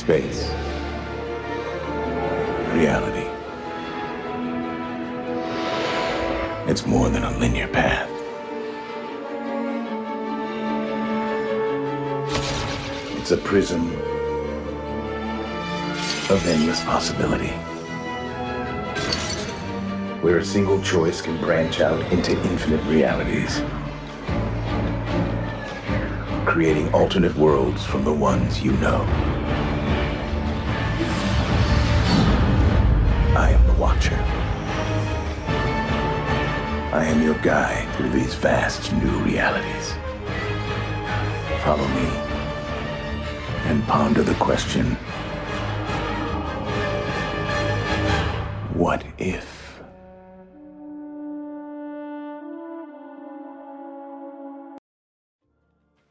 space, reality. It's more than a linear path. It's a prism of endless possibility, where a single choice can branch out into infinite realities, creating alternate worlds from the ones you know. I am the Watcher. I am your guide through these vast new realities. Follow me and ponder the question, what if?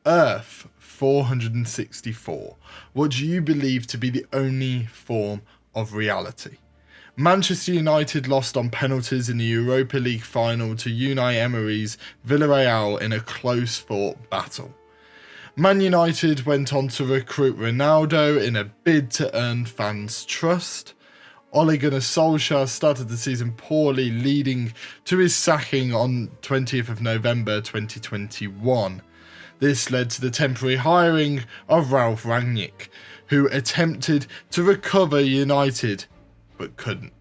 Earth 464. What do you believe to be the only form of reality? Manchester United lost on penalties in the Europa League final to Unai Emery's Villarreal in a close-fought battle. Man United went on to recruit Ronaldo in a bid to earn fans' trust. Ole Gunnar Solskjaer started the season poorly, leading to his sacking on 20th of November 2021. This led to the temporary hiring of Ralf Rangnick, who attempted to recover United but couldn't.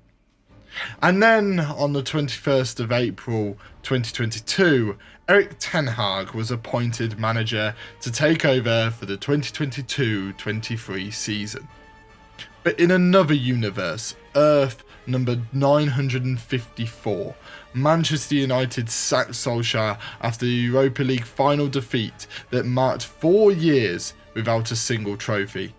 And then on the 21st of April 2022, Erik Ten Hag was appointed manager to take over for the 2022-23 season. But in another universe, Earth number 954, Manchester United sacked Solskjaer after the Europa League final defeat that marked 4 years without a single trophy.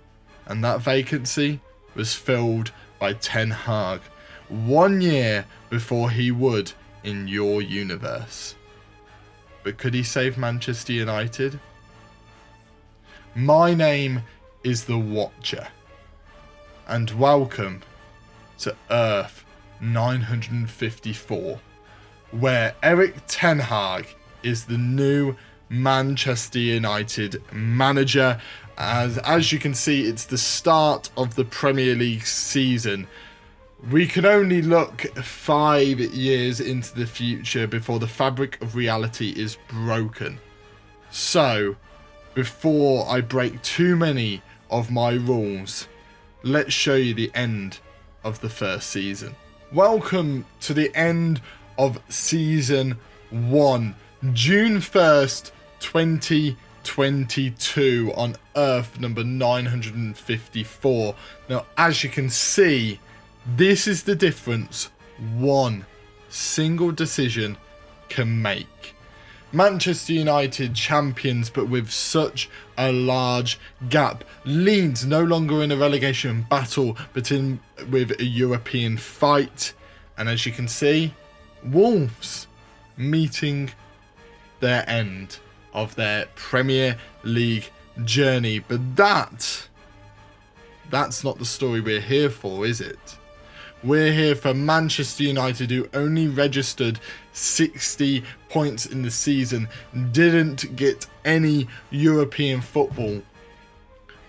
And that vacancy was filled by Ten Hag, 1 year before he would in your universe. But could he save Manchester United? My name is the Watcher, and welcome to Earth 954, where Erik Ten Hag is the new Manchester United manager. As you can see, it's the start of the Premier League season. We can only look 5 years into the future before the fabric of reality is broken. So, before I break too many of my rules, let's show you the end of the first season. Welcome to the end of season 1, June 1st, 2022 on Earth number 954. Now, as you can see, this is the difference one single decision can make. Manchester United champions, but with such a large gap. Leeds no longer in a relegation battle, but with a European fight. And as you can see, Wolves meeting their end of their Premier League journey. But that's not the story we're here for, is it? We're here for Manchester United, who only registered 60 points in the season, didn't get any European football.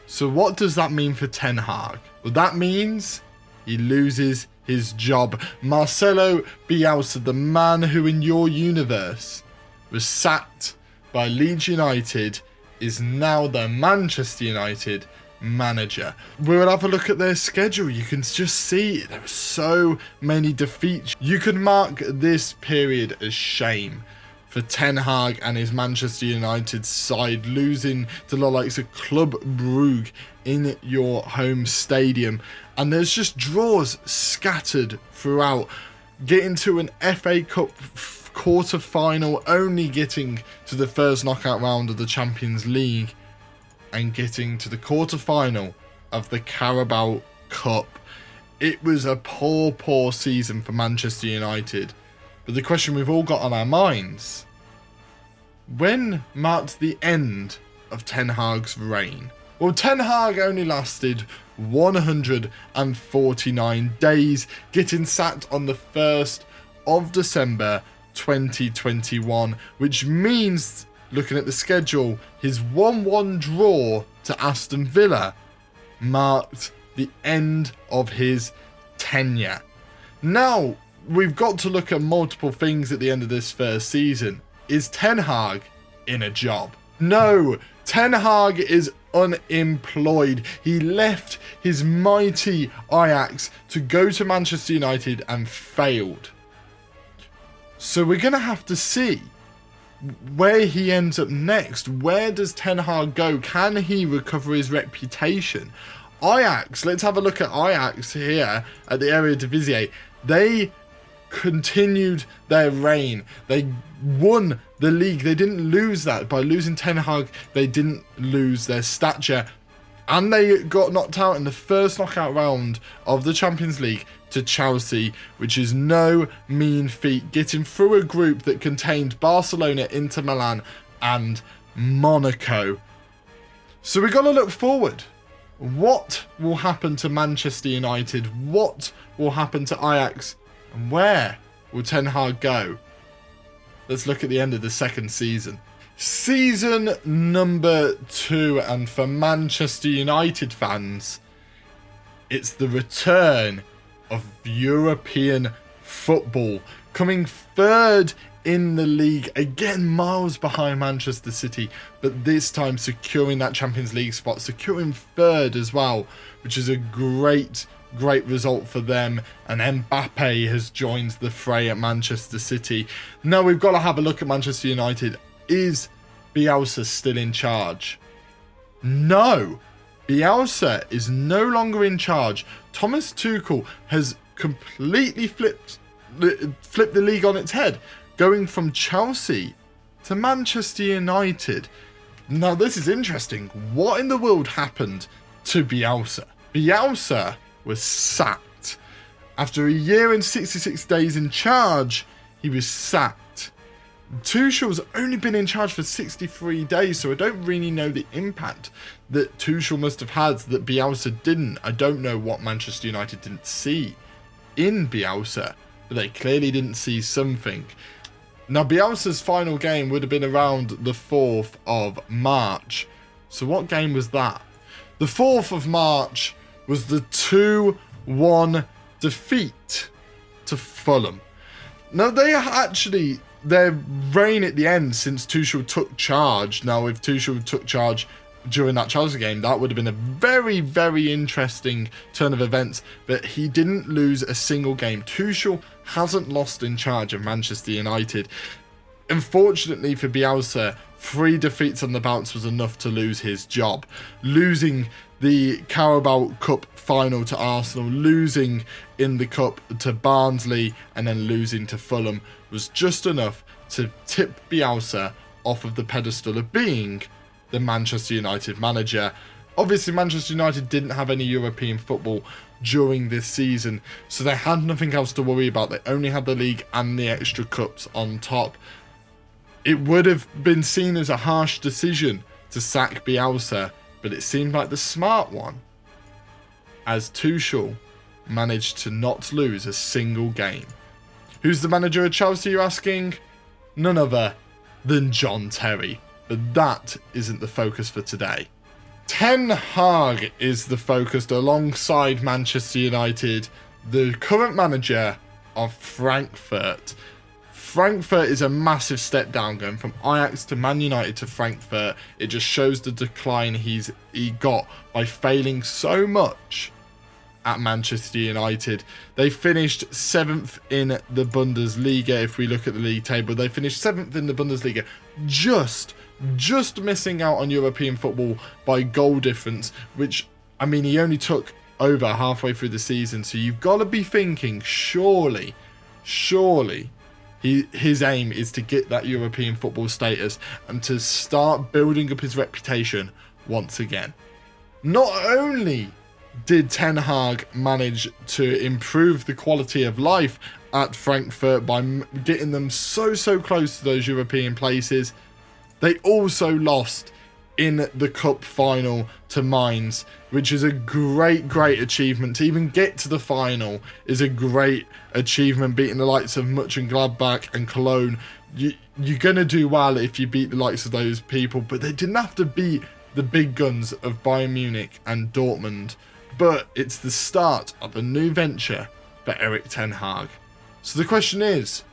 So what does that mean for Ten Hag? Well, that means he loses his job. Marcelo Bielsa, the man who in your universe was sacked by Leeds United, is now the Manchester United manager. We'll have a look at their schedule. You can just see there are so many defeats. You could mark this period as shame for Ten Hag and his Manchester United side, losing to the likes of Club Brugge in your home stadium. And there's just draws scattered throughout. Getting to an FA Cup quarter-final, only getting to the first knockout round of the Champions League, and getting to the quarter-final of the Carabao Cup. It was a poor season for Manchester United. But the question we've all got on our minds, when marked the end of Ten Hag's reign? Well, Ten Hag only lasted 149 days, getting sacked on the 1st of December 2021, which means, looking at the schedule, his 1-1 draw to Aston Villa marked the end of his tenure. Now, we've got to look at multiple things at the end of this first season. Is Ten Hag in a job? No, Ten Hag is unemployed. He left his mighty Ajax to go to Manchester United and failed. So we're going to have to see where he ends up next. Where does Ten Hag go? Can he recover his reputation? Ajax, let's have a look at Ajax here at the Eredivisie. They continued their reign. They won the league. They didn't lose that. By losing Ten Hag, they didn't lose their stature. And they got knocked out in the first knockout round of the Champions League to Chelsea, which is no mean feat, getting through a group that contained Barcelona, Inter Milan and Monaco. So we've got to look forward. What will happen to Manchester United? What will happen to Ajax? And where will Ten Hag go? Let's look at the end of the second season. Season number 2, and for Manchester United fans, it's the return of European football, coming third in the league, again miles behind Manchester City, but this time securing that Champions League spot, securing third as well, which is a great result for them. And Mbappe has joined the fray at Manchester City. Now we've got to have a look at Manchester United. Is Bielsa still in charge? No, Bielsa is no longer in charge. Thomas Tuchel has completely flipped the league on its head, going from Chelsea to Manchester United. Now this is interesting. What in the world happened to Bielsa? Bielsa was sacked. After a year and 66 days in charge, he was sacked. Tuchel's only been in charge for 63 days, so I don't really know the impact that Tuchel must have had that Bielsa didn't. I don't know what Manchester United didn't see in Bielsa, but they clearly didn't see something. Now, Bielsa's final game would have been around the 4th of March. So what game was that? The 4th of March was the 2-1 defeat to Fulham. Now, their reign at the end since Tuchel took charge. Now, if Tuchel took charge during that Chelsea game, that would have been a very, very interesting turn of events, but he didn't lose a single game. Tuchel hasn't lost in charge of Manchester United. Unfortunately for Bielsa, 3 defeats on the bounce was enough to lose his job. Losing the Carabao Cup final to Arsenal, losing in the Cup to Barnsley, and then losing to Fulham was just enough to tip Bielsa off of the pedestal of being the Manchester United manager. Obviously, Manchester United didn't have any European football during this season, so they had nothing else to worry about. They only had the league and the extra cups on top. It would have been seen as a harsh decision to sack Bielsa, but it seemed like the smart one, as Tuchel managed to not lose a single game. Who's the manager of Chelsea, you're asking? None other than John Terry. But that isn't the focus for today. Ten Hag is the focus alongside Manchester United, the current manager of Frankfurt. Frankfurt is a massive step down, going from Ajax to Man United to Frankfurt. It just shows the decline he got by failing so much at Manchester United. They finished 7th in the Bundesliga. If we look at the league table, they finished 7th in the Bundesliga, just missing out on European football by goal difference, which, I mean, he only took over halfway through the season. So you've got to be thinking, surely his aim is to get that European football status and to start building up his reputation once again. Not only did Ten Hag manage to improve the quality of life at Frankfurt by getting them so close to those European places, they also lost in the cup final to Mainz, which is a great achievement. To even get to the final is a great achievement, beating the likes of Mönchengladbach and Cologne. You're going to do well if you beat the likes of those people, but they didn't have to beat the big guns of Bayern Munich and Dortmund, but it's the start of a new venture for Erik Ten Hag. So the question is,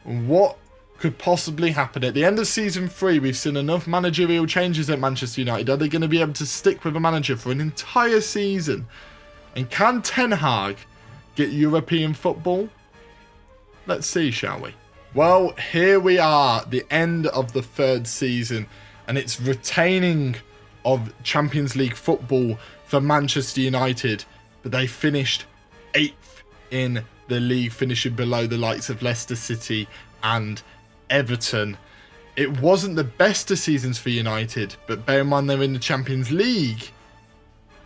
what could possibly happen? At the end of season 3, we've seen enough managerial changes at Manchester United. Are they going to be able to stick with a manager for an entire season? And can Ten Hag get European football? Let's see, shall we? Well, here we are, the end of the 3rd season, and it's retaining of Champions League football for Manchester United, but they finished 8th in the league, finishing below the likes of Leicester City and Everton. It wasn't the best of seasons for United, but bear in mind they're in the Champions League.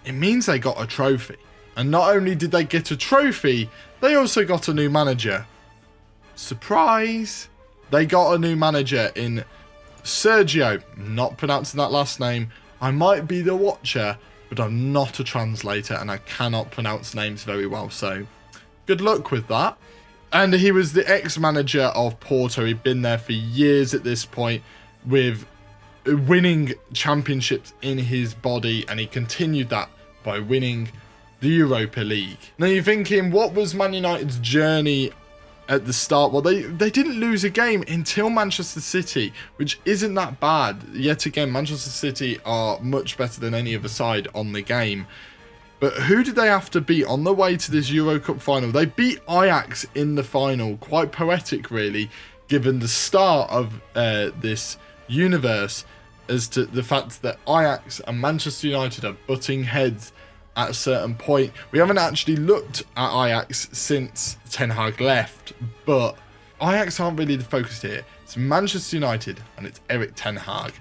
It means they got a trophy. And not only did they get a trophy, they also got a new manager. Surprise! They got a new manager in Sergio. Not pronouncing that last name. I might be the watcher, but I'm not a translator and I cannot pronounce names very well, so good luck with that. And he was the ex-manager of Porto. He'd been there for years at this point with winning championships in his body, and he continued that by winning the Europa League. Now you're thinking, what was Man United's journey at the start? Well, they didn't lose a game until Manchester City, which isn't that bad. Yet again, Manchester City are much better than any other side on the game. But who did they have to beat on the way to this Euro Cup final? They beat Ajax in the final. Quite poetic, really, given the start of this universe, as to the fact that Ajax and Manchester United are butting heads at a certain point. We haven't actually looked at Ajax since Ten Hag left, but Ajax aren't really the focus here. It's Manchester United and it's Erik Ten Hag.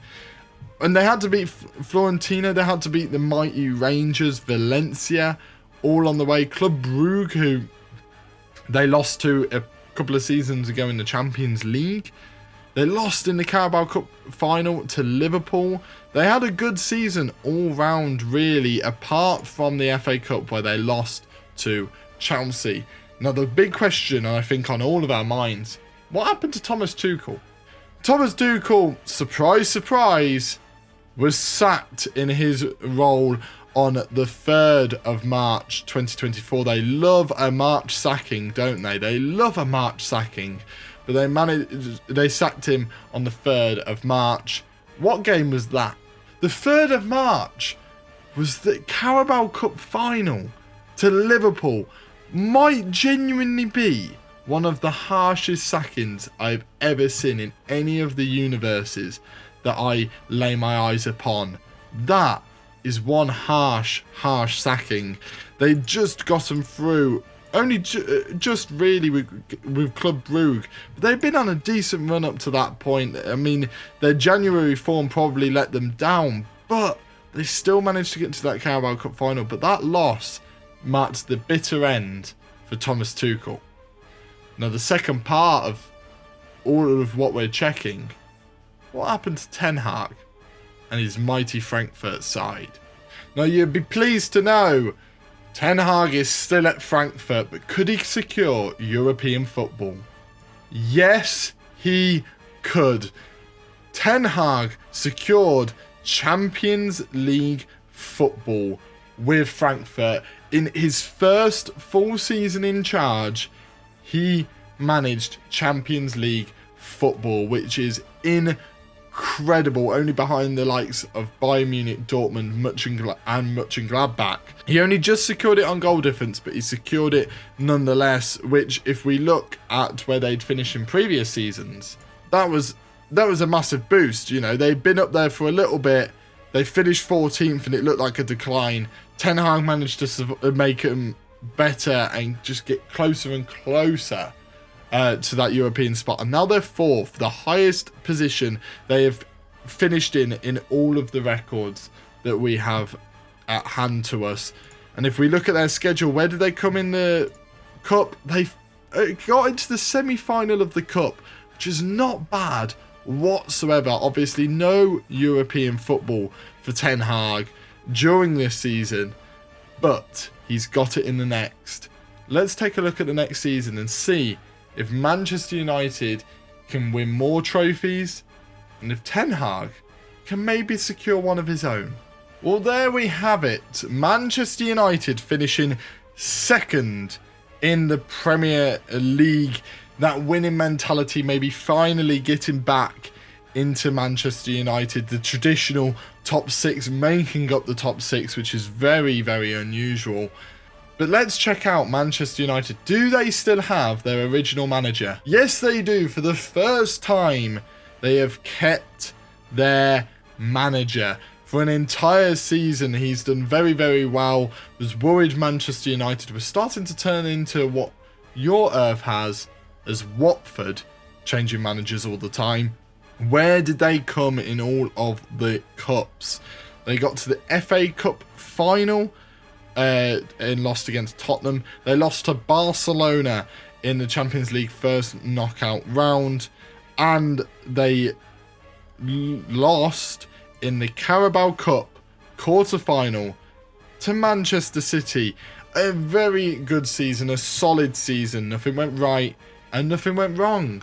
And they had to beat Fiorentina, they had to beat the mighty Rangers, Valencia, all on the way. Club Brugge, who they lost to a couple of seasons ago in the Champions League. They lost in the Carabao Cup final to Liverpool. They had a good season all round, really, apart from the FA Cup where they lost to Chelsea. Now, the big question, I think, on all of our minds, what happened to Thomas Tuchel? Thomas Tuchel, surprise, surprise, was sacked in his role on the 3rd of March 2024. They love a March sacking, don't they? They love a March sacking. But they sacked him on the 3rd of March. What game was that? The 3rd of March was the Carabao Cup final to Liverpool. Might genuinely be one of the harshest sackings I've ever seen in any of the universes that I lay my eyes upon. That is one harsh sacking. They just got them through, only just really with Club Brugge. But they've been on a decent run up to that point. I mean, their January form probably let them down, but they still managed to get to that Carabao Cup final. But that loss marked the bitter end for Thomas Tuchel. Now, the second part of all of what we're checking, what happened to Ten Hag and his mighty Frankfurt side? Now, you'd be pleased to know Ten Hag is still at Frankfurt, but could he secure European football? Yes, he could. Ten Hag secured Champions League football with Frankfurt. In his first full season in charge, he managed Champions League football, which is incredible, only behind the likes of Bayern Munich, Dortmund, and Mönchengladbach. He only just secured it on goal difference, but he secured it nonetheless, which, if we look at where they'd finished in previous seasons, that was a massive boost. You know, they'd been up there for a little bit, they finished 14th and it looked like a decline. Ten Hag managed to make them better and just get closer and closer to that European spot, and now they're 4th, the highest position they have finished in all of the records that we have at hand to us. And if we look at their schedule, where did they come in the cup? They got into the semi-final of the cup, which is not bad whatsoever. Obviously, no European football for Ten Hag during this season, but he's got it in the next. Let's take a look at the next season and see if Manchester United can win more trophies, and if Ten Hag can maybe secure one of his own. Well, there we have it. Manchester United finishing second in the Premier League. That winning mentality maybe finally getting back into Manchester United. The traditional top six making up the top six, which is very, very unusual. But let's check out Manchester United. Do they still have their original manager? Yes, they do. For the first time, they have kept their manager. For an entire season, he's done very, very well. Was worried Manchester United was starting to turn into what your Earth has as Watford, changing managers all the time. Where did they come in all of the cups? They got to the FA Cup final and lost against Tottenham. They lost to Barcelona in the Champions League first knockout round. And they lost in the Carabao Cup quarter-final to Manchester City. A very good season, a solid season. Nothing went right and nothing went wrong.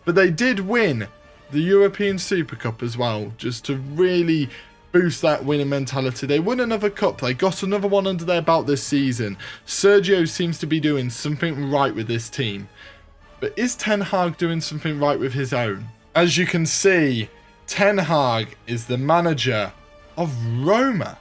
But they did win the European Super Cup as well, just to really boost that winning mentality. They won another cup. They got another one under their belt this season. Sergio seems to be doing something right with this team. But is Ten Hag doing something right with his own? As you can see, Ten Hag is the manager of Roma,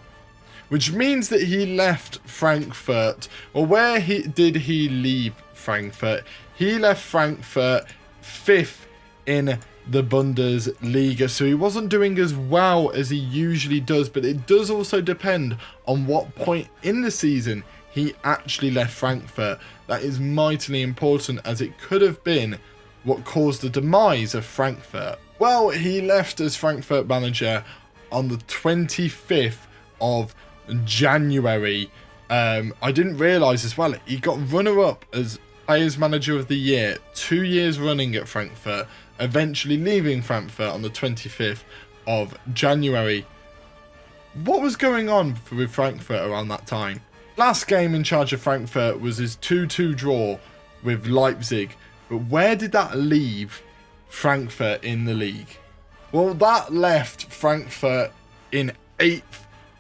which means that he left Frankfurt. Well, where did he leave Frankfurt? He left Frankfurt 5th in the Bundesliga, so he wasn't doing as well as he usually does, but it does also depend on what point in the season he actually left Frankfurt. That is mightily important, as it could have been what caused the demise of Frankfurt. Well, he left as Frankfurt manager on the 25th of January. I didn't realise as well, he got runner-up as Players Manager of the Year 2 years running at Frankfurt, eventually leaving Frankfurt on the 25th of January. What was going on with Frankfurt around that time? Last game in charge of Frankfurt was his 2-2 draw with Leipzig. But where did that leave Frankfurt in the league? Well, that left Frankfurt in 8th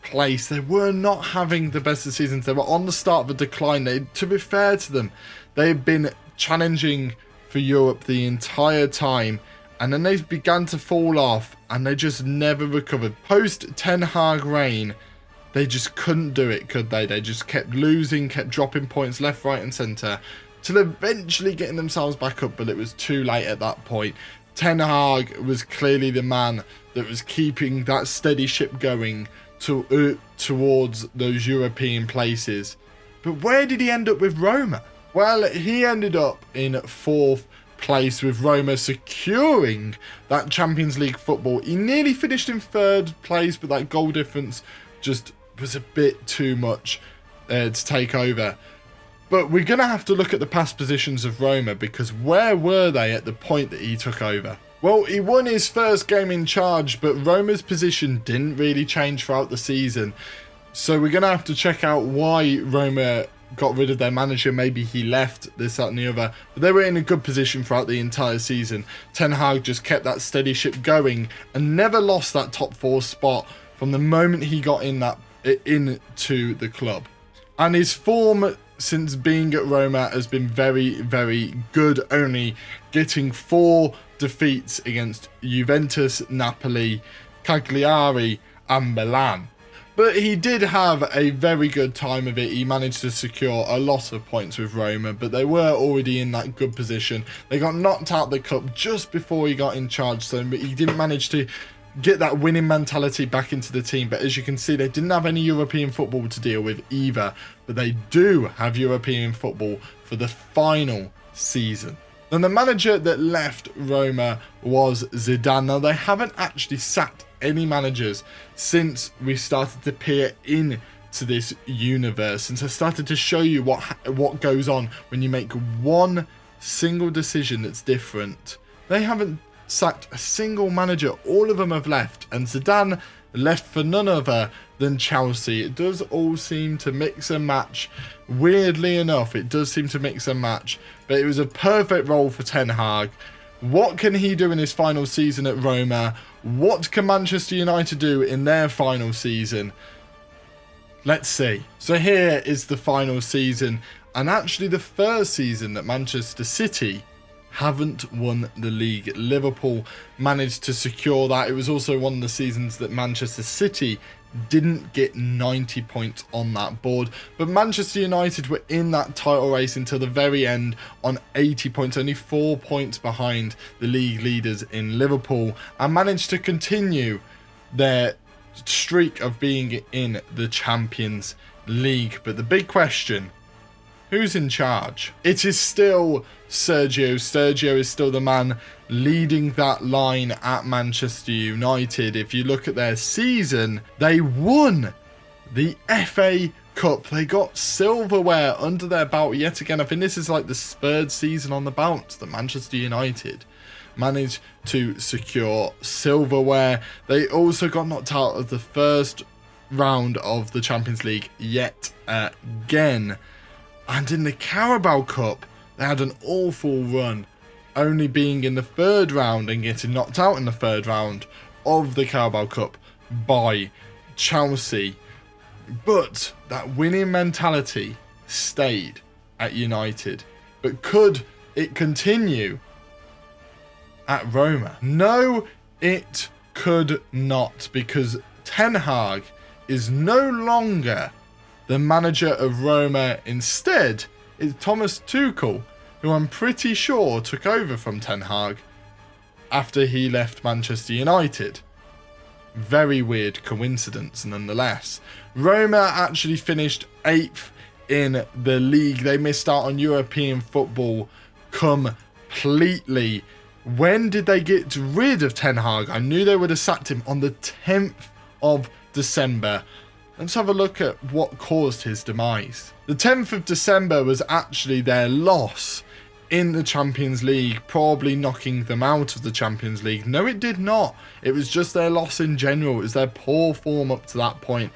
place. They were not having the best of seasons. They were on the start of a decline. To be fair to them, they had been challenging for Europe the entire time, and then they began to fall off, and they just never recovered. Post Ten Hag reign, they just couldn't do it, could they? They just kept losing, kept dropping points left, right and centre, till eventually getting themselves back up, but it was too late at that point. Ten Hag was clearly the man that was keeping that steady ship going towards those European places. But where did he end up with Roma? Well, he ended up in 4th place, with Roma securing that Champions League football. He nearly finished in 3rd place, but that goal difference just was a bit too much to take over. But we're going to have to look at the past positions of Roma, because where were they at the point that he took over? Well, he won his first game in charge, but Roma's position didn't really change throughout the season. So we're going to have to check out why Roma got rid of their manager. Maybe he left, this, that and the other. But they were in a good position throughout the entire season. Ten Hag just kept that steady ship going and never lost that top 4 spot from the moment he got into the club. And his form since being at Roma has been very, very good, only getting 4 defeats against Juventus, Napoli, Cagliari and Milan. But he did have a very good time of it. He managed to secure a lot of points with Roma, but they were already in that good position. They got knocked out the cup just before he got in charge, so he didn't manage to get that winning mentality back into the team. But as you can see, they didn't have any European football to deal with either, but they do have European football for the final season. And the manager that left Roma was Zidane. Now, they haven't actually sacked any managers since we started to peer into this universe, since I started to show you what goes on when you make one single decision that's different. They haven't sacked a single manager. All of them have left, and Zidane left for none other than Chelsea. It does all seem to mix and match. Weirdly enough, it does seem to mix and match, but it was a perfect role for Ten Hag. What can he do in his final season at Roma? What can Manchester United do in their final season? Let's see. So here is the final season, and actually the first season that Manchester City haven't won the league. Liverpool managed to secure that. It was also one of the seasons that Manchester City didn't get 90 points on that board, but Manchester United were in that title race until the very end on 80 points, only 4 points behind the league leaders in Liverpool, and managed to continue their streak of being in the Champions League. But the big question, who's in charge? It is still Sergio. Sergio is still the man leading that line at Manchester United. If you look at their season, they won the FA Cup. They got silverware under their belt yet again. I think this is like the third season on the bounce that Manchester United managed to secure silverware. They also got knocked out of the first round of the Champions League yet again. And in the Carabao Cup, they had an awful run, only being in the third round and getting knocked out in the third round of the Carabao Cup by Chelsea. But that winning mentality stayed at United. But could it continue at Roma? No, it could not, because Ten Hag is no longer the manager of Roma. Instead, it's Thomas Tuchel, who I'm pretty sure took over from Ten Hag after he left Manchester United. Very weird coincidence nonetheless. Roma actually finished 8th in the league. They missed out on European football completely. When did they get rid of Ten Hag? I knew they would have sacked him on the 10th of December. Let's have a look at what caused his demise. The 10th of December was actually their loss in the Champions League, probably knocking them out of the Champions League. No, it did not. It was just their loss in general. It was their poor form up to that point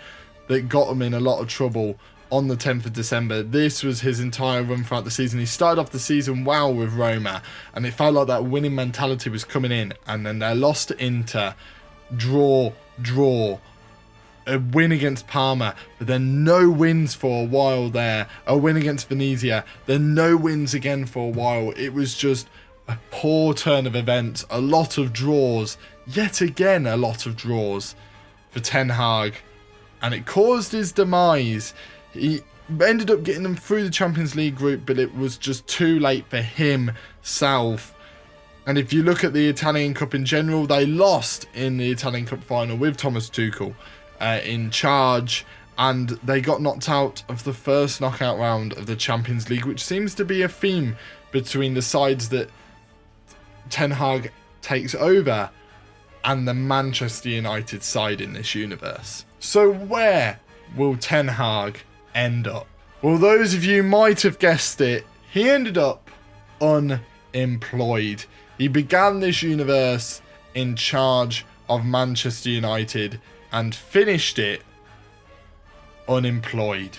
that got them in a lot of trouble on the 10th of December. This was his entire run throughout the season. He started off the season well with Roma, and it felt like that winning mentality was coming in, and then their loss to Inter, draw, a win against Parma, but then no wins for a while there. A win against Venezia, then no wins again for a while. It was just a poor turn of events. A lot of draws. Yet again, a lot of draws for Ten Hag. And it caused his demise. He ended up getting them through the Champions League group, but it was just too late for himself. And if you look at the Italian Cup in general, they lost in the Italian Cup final with Thomas Tuchel in charge, and they got knocked out of the first knockout round of the Champions League, which seems to be a theme between the sides that Ten Hag takes over and the Manchester United side in this universe. So where will Ten Hag end up? Well, those of you might have guessed it, he ended up unemployed. He began this universe in charge of Manchester United and finished it unemployed.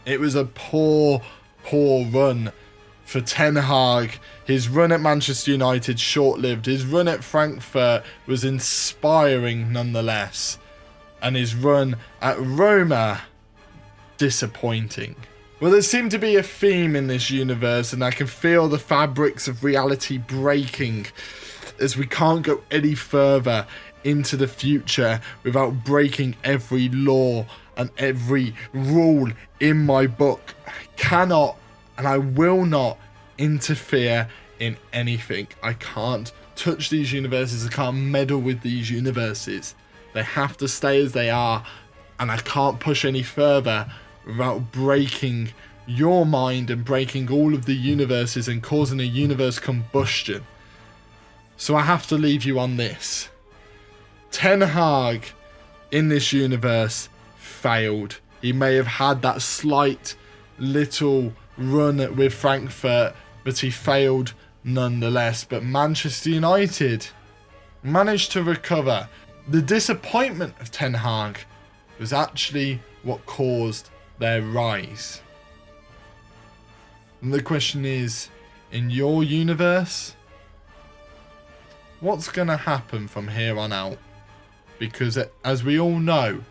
It was a poor run for Ten Hag. His run at Manchester United short-lived. His run at Frankfurt was inspiring nonetheless. And his run at Roma, disappointing. Well, there seemed to be a theme in this universe, and I can feel the fabrics of reality breaking as we can't go any further into the future without breaking every law and every rule in my book. I cannot and I will not interfere in anything. I can't touch these universes. I can't meddle with these universes. They have to stay as they are, and I can't push any further without breaking your mind and breaking all of the universes and causing a universe combustion. So I have to leave you on this. Ten Hag in this universe failed. He may have had that slight little run with Frankfurt, but he failed nonetheless. But Manchester United managed to recover. The disappointment of Ten Hag was actually what caused their rise. And the question is, in your universe, what's going to happen from here on out. Because as we all know,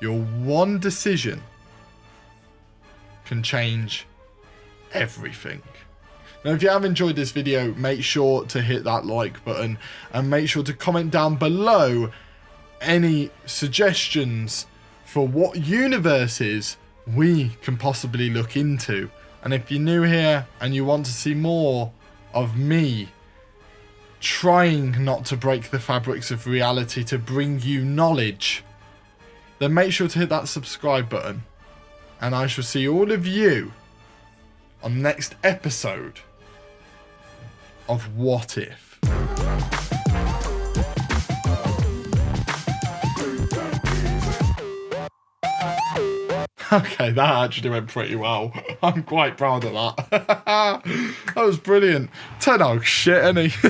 your one decision can change everything. Now, if you have enjoyed this video, make sure to hit that like button and make sure to comment down below any suggestions for what universes we can possibly look into. And if you're new here and you want to see more of me trying not to break the fabrics of reality to bring you knowledge, then make sure to hit that subscribe button. And I shall see all of you on the next episode of What If. Okay, that actually went pretty well. I'm quite proud of that. That was brilliant. Ten Hag shit, isn't he?